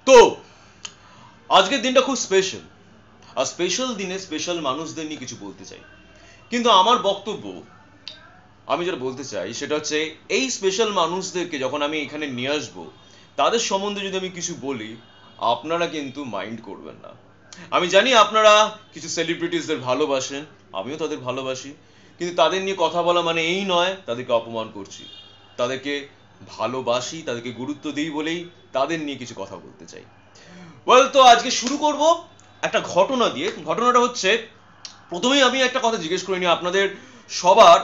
তো আজকের দিনটা খুব স্পেশাল, আর স্পেশাল দিনে স্পেশাল মানুষদের নিয়ে কিছু বলতে চাই। কিন্তু আমার বক্তব্য, আমি যেটা বলতে চাই সেটা হচ্ছে, এই স্পেশাল মানুষদেরকে যখন আমি এখানে নিয়ে আসবো, তাদের সম্বন্ধে যদি আমি কিছু বলি, আপনারা কিন্তু মাইন্ড করবেন না। আমি জানি আপনারা কিছু সেলিব্রিটিসদের ভালোবাসেন, আমিও তাদের ভালোবাসি, কিন্তু তাদের নিয়ে কথা বলা মানে এই নয় তাদেরকে অপমান করছি। তাদেরকে ভালোবাসি, তাদেরকে গুরুত্ব দিই বলেই তাদের নিয়ে কিছু কথা বলতে চাই। তো আজকে শুরু করব একটা ঘটনা দিয়ে। ঘটনাটা হচ্ছে, প্রথমেই আমি একটা কথা জিজ্ঞেস করে নিই, আপনাদের সবার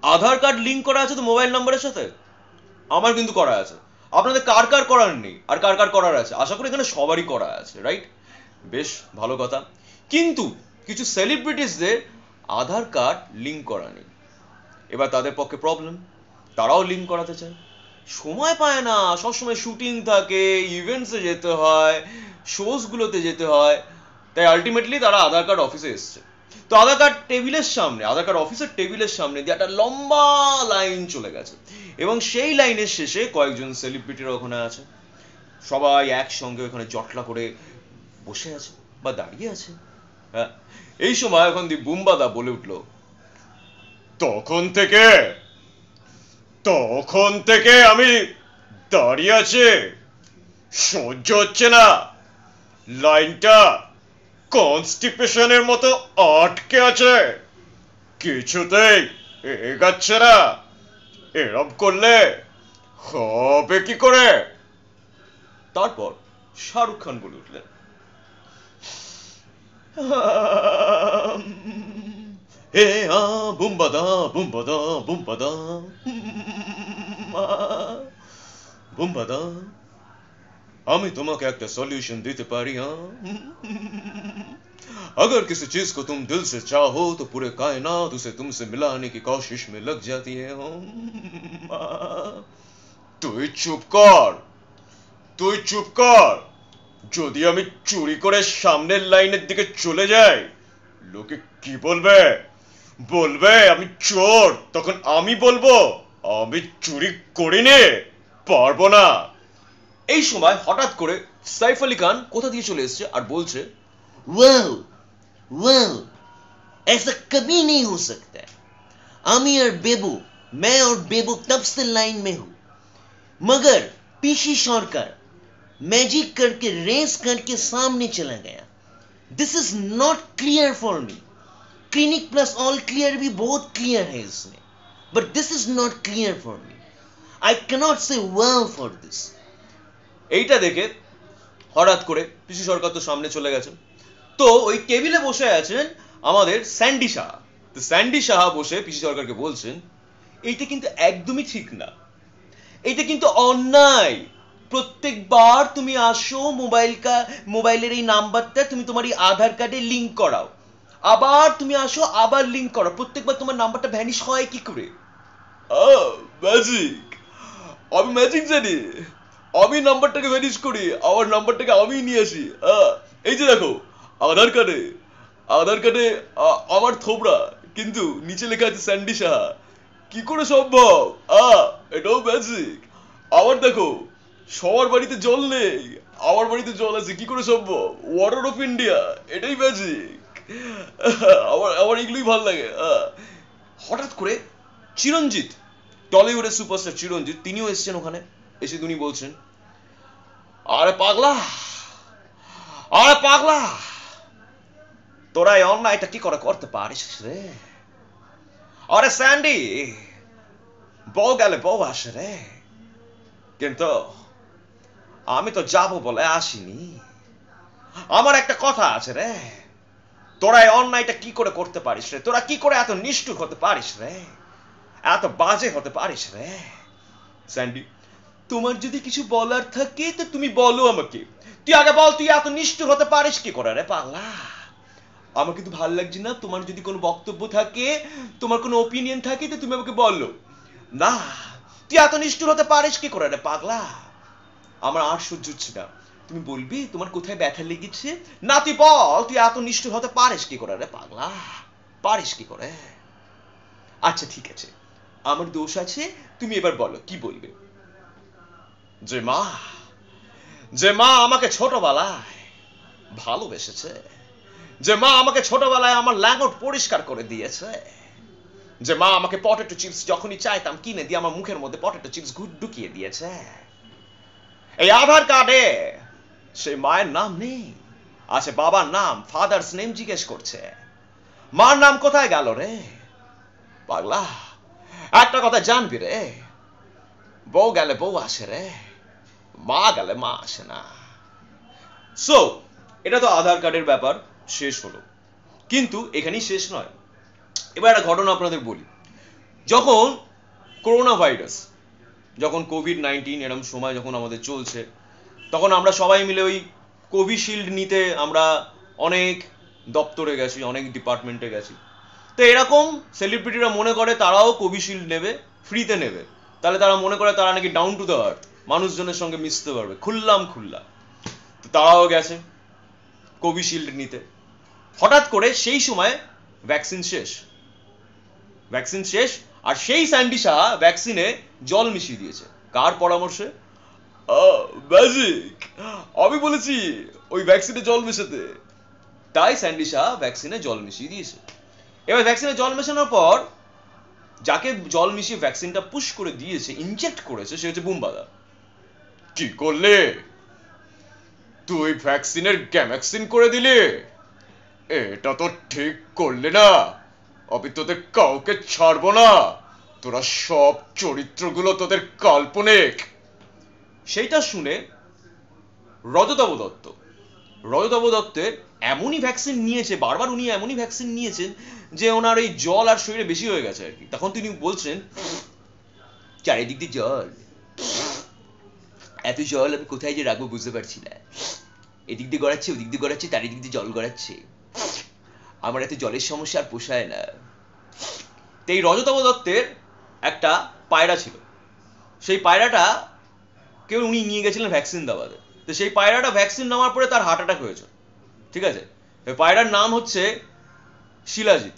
আধার কার্ড লিঙ্ক করা আছে তো মোবাইল নাম্বারের সাথে? আমার কিন্তু করা আছে। আপনাদের কার কার করার নেই আর কার কার করার আছে? আশা করি এখানে সবারই করা আছে, রাইট? বেশ ভালো কথা। কিন্তু কিছু সেলিব্রিটিসদের আধার কার্ড লিঙ্ক করা নেই। এবার তাদের পক্ষে প্রবলেম, তারাও লিঙ্ক করাতে চায়, সময় পায় না, সবসময় শুটিং থাকে, ইভেন্টসে যেতে হয়, শোজগুলোতে যেতে হয়, তাই আলটিমেটলি তারা আধার কার্ড অফিসে এসছে। তো আধার কার্ড টেবিলের সামনে, আধার কার্ড অফিসের টেবিলের সামনে দিয়ে একটা লম্বা লাইন চলে গেছে, এবং সেই লাইনের শেষে কয়েকজন সেলিব্রিটিরা ওখানে আছে। সবাই একসঙ্গে ওখানে জটলা করে বসে আছে বা দাঁড়িয়ে আছে। হ্যাঁ, এই সময় এখন বুম্বাদা বলে উঠলো, তখন থেকে তখন থেকে আমি দাঁড়িয়ে আছি, সহ্য হচ্ছে না, লাইনটা কনস্টিপেশনের মতো আটকে আছে, কিছুতেই এগাচ্ছে না, এরম করলে হবে কি করে? তারপর শাহরুখ খান বলে উঠলেন, হে বুম্বাদা বুম্বাদা বুম্বাদা বুম্বাদা, আমি তোমাকে একটা সলিউशन दिते पारी। अगर किसी चीज को तुम दिल से चाहो तो पूरे कायनात उसे तुमसे मिलाने की कोशिश में लग जाती है। তুই চুপ কর, তুই চুপ কর। যদি আমি চুরি করে সামনের লাইনের দিকে চলে যাই, লোকে কি বলবে? বলবে আমি চোর। তখন আমি বলবো আমি চুরি করিনি, পারবো না। এই সময় হঠাৎ করে সাইফ আলী খান কোথা দিয়ে চলে এসেছে আর বলছে, वेल वेल ऐसा कभी नहीं हो सकता। आमी और बेबू, मैं और बेबू तब से लाइन में हूं, मगर पीसी सरकार मैजिक करके रेस करके सामने चला गया। This is not clear for me. Clinic plus all clear भी बहुत क्लियर है इसमें, but this is not clear for me. I cannot say well for this. এইটা দেখে হঠাৎ করে পিসি সরকার তো সামনে চলে গেছেন। তো ওই টেবিলে বসে আছেন আমাদের স্যান্ডি সাহা। তো স্যান্ডি সাহা বসে পিসি সরকারকে বলছেন, এইটা কিন্তু একদমই ঠিক না, এইটা কিন্তু অন্যায়। প্রত্যেকবার তুমি আসো, মোবাইলের এই নাম্বারটা তুমি তোমার এই আধার কার্ডে লিঙ্ক করাও, আবার তুমি আসো, আবার লিঙ্ক করো, প্রত্যেকবার তোমার নাম্বারটা ভ্যানিশ হয় কি করে? ম্যাজিক, আমি ম্যাজিক জানি, আমি নাম্বারটাকে ভ্যানিশ করি, আমার নাম্বারটাকে আমি নিয়ে আসি। এই যে দেখো, আধার কার্ডে আধার কার্ডে আমার থোবড়া, কিন্তু নিচে লেখা আছে স্যান্ডি সাহা। কি করে সম্ভব? এটাও ম্যাজিক। আবার দেখো, সবার বাড়িতে জল নেই, আমার বাড়িতে জল আছে, কি করে সম্ভব? ওয়াটার অফ ইন্ডিয়া, এটাই ম্যাজিক। আমার আমার এগুলোই ভালো লাগে। হঠাৎ করে চিরঞ্জিত, টলিউডের সুপারস্টার চিরঞ্জিত, তিনিও এসেছেন ওখানে। এসে তিনি বলছেন, আরে পাগলা, আরে পাগলা, তোরা এই অন্যায়টা কি করে করতে পারিস রে? আরে স্যান্ডি, বউ গেলে বউ আসে রে, কিন্তু আমি তো যাবো বলে আসিনি। আমার একটা কথা আছে রে, তোরা এই অন্যায়টা কি করে করতে পারিস রে? তোরা কি করে এত নিষ্ঠুর হতে পারিস রে? এত বাজে হতে পারিস রে? স্যান্ডি, তোমার যদি কিছু বলার থাকে তো তুমি বলো আমাকে। তুই আগে বল, তুই এত নিষ্ঠুর হতে পারিস কি করে রে পাগলা? আমার কিন্তু ভাল লাগছে না। তোমার যদি কোনো বক্তব্য থাকে, তোমার কোনো ওপিনিয়ন থাকে, তো তুমি আমাকে বলো না। তুই এত নিষ্ঠুর হতে পারিস কি করে রে পাগলা? আমার আর সহ্য হচ্ছে না। তুমি বলবি তোমার কোথায় ব্যথা লেগেছে? না, তুই বল, তুই এত নিষ্ঠুর হতে পারিস কি করে রে পাগলা? পারিস কি করে? আচ্ছা ঠিক আছে, আমার দোষ আছে, তুমি এবার বলো কি বলবে। যে মা, যে মা আমাকে ছোটবেলায় ভালোবেসেছে, যে মা আমাকে ছোটবেলায় আমার ল্যাঙ্গট পরিষ্কার করে দিয়েছে, যে মা আমাকে পটেটো চিপস যখনই চাইতাম কিনে দিয়ে আমার মুখের মধ্যে পটেটো চিপস ঢুকিয়ে দিয়েছে, এই আধার কার্ডে সেই মায়ের নাম নেই, আছে বাবার নাম, ফাদার্স নেম জিজ্ঞেস করছে। মার নাম কোথায় গেল রে পাগলা? একটা কথা জানবি রে, বউ গেলে বউ আসে রে, মা গেলে মা আসে না। সো এটা তো আধার কার্ডের ব্যাপার, শেষ হলো। কিন্তু এখানেই শেষ নয়। এবার একটা ঘটনা আপনাদের বলি। যখন করোনা ভাইরাস, যখন কোভিড-19 এরকম সময় যখন আমাদের চলছে, তখন আমরা সবাই মিলে ওই কোভিশিল্ড নিতে আমরা অনেক দপ্তরে গেছি, অনেক ডিপার্টমেন্টে গেছি। তো এরকম সেলিব্রিটিরা মনে করে তারাও কোভিশিল্ড নেবে, ফ্রিতে নেবে, তাহলে তারা মনে করে তারা নাকি ডাউন টু দ্য আর্থ, মানুষজনের সঙ্গে মিশতে পারবে খুল্লাম খুল্লা। তো তারাও গেছে কোভিশিল্ড নিতে। হঠাৎ করে সেই সময় ভ্যাকসিন শেষ, ভ্যাকসিন শেষ, আর সেই স্যান্ডি শাহ ভ্যাকসিনে জল মিশিয়ে দিয়েছে। কার পরামর্শে? ম্যাজিক, আমি বলেছি ওই ভ্যাকসিনে জল মেশাতে। তাই স্যান্ডি শাহ ভ্যাকসিনে জল মিশিয়ে দিয়েছে। এবার ভ্যাকসিনে জল মেশানোর পর যাকে জল মিশিয়ে ভ্যাকসিনটা পুশ করে দিয়েছে, ইনজেক্ট করেছে, সে হচ্ছে বুম্বাদা। কি করলে তুই? ভ্যাকসিনের গ্যাম্যাক্সিন করে দিলি। এটা তো ঠিক করলে না। আমি তোদের কাউকে ছাড়বো না, তোরা সব চরিত্রগুলো তোদের কাল্পনিক। সেইটা শুনে রজতাভ দত্ত, রজতাভ দত্তের এমনই ভ্যাকসিন নিয়েছে, বারবার উনি এমনই ভ্যাকসিন নিয়েছেন যে ওনার এই জল আর শরীরে বেশি হয়ে গেছে আর কি। তখন তিনি বলছেন, চারিদিক দিয়ে জল, এত জল আমি কোথায় যে রাখবো বুঝতে পারছি না, এদিক দিয়ে গড়াচ্ছে, ওদিক দিয়ে গড়াচ্ছে, চারিদিক দিয়ে জল গড়াচ্ছে, আমার এত জলের সমস্যা আর পোষায় না। তো এই রজতাভ দত্তের একটা পায়রা ছিল, সেই পায়রাটা কেউ উনি নিয়ে গেছিলেন ভ্যাকসিন দেওয়াতে। তো সেই পায়রাটা ভ্যাকসিন নেওয়ার পরে তার হার্ট অ্যাটাক হয়েছে, ঠিক আছে। পায়রার নাম হচ্ছে শিলাজিৎ,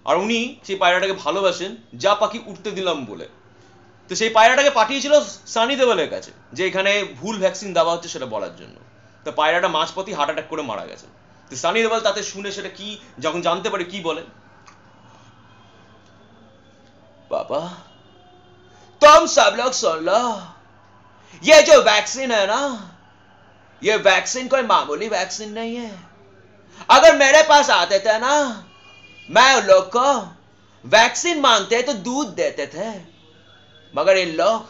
আর উনি সেই পায়রাটাকে ভালোবাসেন যা পাখি উঠতে দিলাম বলে। তো সেই পায়রাটাকে পাঠিয়েছিল সানি দেওয়ালের কাছে, যে এখানে ভুল ভ্যাকসিন দেওয়া হচ্ছে সেটা বলার জন্য। তো পায়রাটা মাঝপথই হার্ট অ্যাটাক করে মারা গেছে। তো সানি দেওয়াল তাতে শুনে সেটা কি, যখন জানতে পারে, কি বলে, बाबा तुम सब लोग सुन लो, ये जो वैक्सीन है ना, ये वैक्सीन कोई मामूली वैक्सीन नहीं है। अगर मेरे पास आते थे ना, मैं उन लोग को वैक्सीन मांगते तो दूध देते थे, मगर इन लोग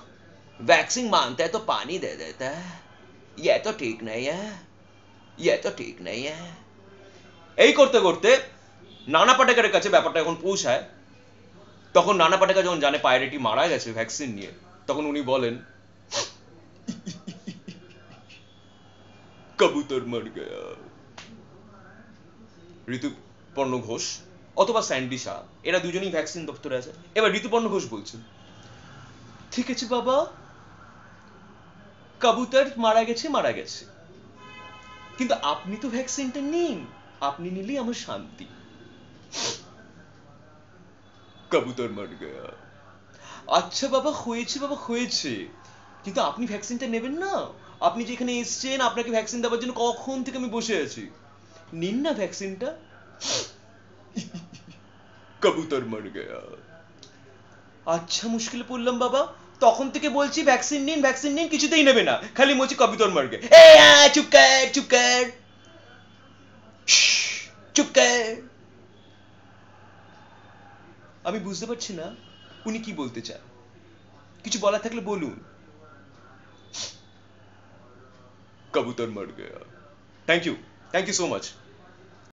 वैक्सीन मांगते तो पानी दे देते हैं। ये तो ठीक नहीं है, ये तो ठीक नहीं है। এই করতে করতে নানা পাটেকারের কাছে ব্যাপারটা এখন পৌঁছায়। তখন নানা পাটেকার যখন জানে পায়রাটি মারা গেছে ভ্যাকসিন নিয়ে, তখন উনি বলেন, কবুতর মর গয়া। ঋতুপর্ণ ঘোষ অথবা স্যান্ডি শাহ, এরা দুজনেই ভ্যাকসিন দপ্তরে আছে। এবার ঋতুপর্ণ ঘোষ বলছেন, ঠিক আছে বাবা, কবুতর মারা গেছে মারা গেছে, কিন্তু আপনি তো ভ্যাকসিনটা নিন, আপনি নিলেই আমার শান্তি। কবুতর মর গয়া। আচ্ছা বাবা, হয়েছে বাবা হয়েছে, কিন্তু আপনি ভ্যাকসিনটা নেবেন না? আপনি যেখানে এসছেন, আপনাকে ভ্যাকসিন দেওয়ার জন্য কখন থেকে আমি বসে আছি, নিন না ভ্যাকসিনটা। কবুতর মর গয়া। আচ্ছা মুশকিলে পড়লাম বাবা, তখন থেকে বলছি ভ্যাকসিন নিন ভ্যাকসিন নিন, কিছুতেই নেবে না, খালি বলছি কবুতর মর গয়া। চুপ কর চুপ কর চুপ কর। আমি বুঝতে পারছি না উনি কি বলতে চান, কিছু বলার থাকলে বলুন। কবুতর মর গয়া। Thank you so much.